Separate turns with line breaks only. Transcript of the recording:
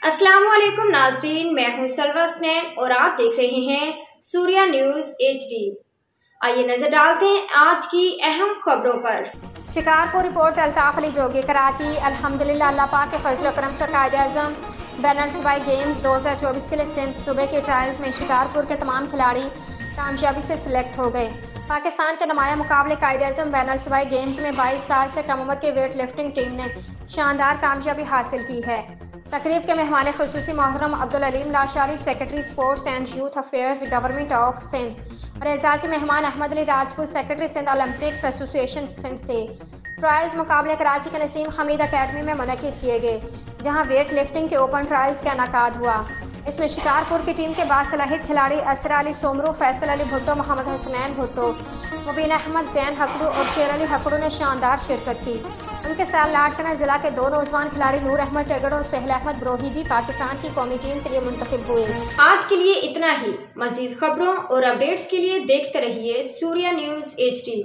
अस्सलाम वालेकुम नाज़रीन, मैं हूं सलवा स्नैन और आप देख रहे हैं सूर्या न्यूज़ HD। आइए नजर डालते हैं आज की अहम खबरों पर।
शिकारपुर रिपोर्ट अल्ताफ अली जोगी कराची। अल्हम्दुलिल्लाह अल्लाह पाक के फजल करम से कायद-ए-आज़म बैनर्सबाई गेम्स 2024 के लिए सिंध सूबे के ट्रायल्स में शिकारपुर के तमाम खिलाड़ी कामयाबी से सिलेक्ट हो गए। पाकिस्तान के नुमाया मुकाबले कायद-ए-आज़म बैनर्सबाई गेम्स में 22 साल से कम उम्र की वेट लिफ्टिंग टीम ने शानदार कामयाबी हासिल की है। तकरीब के मेहमान खुसूसी मोहतरम Abdul Aleem Lashari, secretary sports and youth affairs government of Sindh और एजाजी मेहमान Ahmed Ali Rajput, secretary Sindh Olympics association Sindh थे। ट्रायल्स मुकाबले कराची के नसीम हमीद अकेडमी में मुनक़िद किए गए, जहां वेट लिफ्टिंग के ओपन ट्रायल्स का इनेकाद हुआ। इसमें शिकारपुर की टीम के बासलाहियत खिलाड़ी असरा अली सोमरू, फैसल अली भुट्टो, मोहम्मद हसनैन भुट्टो, मुबीन अहमद, जैन हकड़ू और शेर अली हकड़ू ने शानदार शिरकत की। उनके साथ लाड़काना जिला के 2 नौजवान खिलाड़ी नूर अहमद टेगड़ और सहल अहमद ब्रोही भी पाकिस्तान की कौमी टीम के लिए मुंतखब हुए।
आज के लिए इतना ही। मजीद खबरों और अपडेट्स के लिए देखते रहिए सूर्या न्यूज़ HD।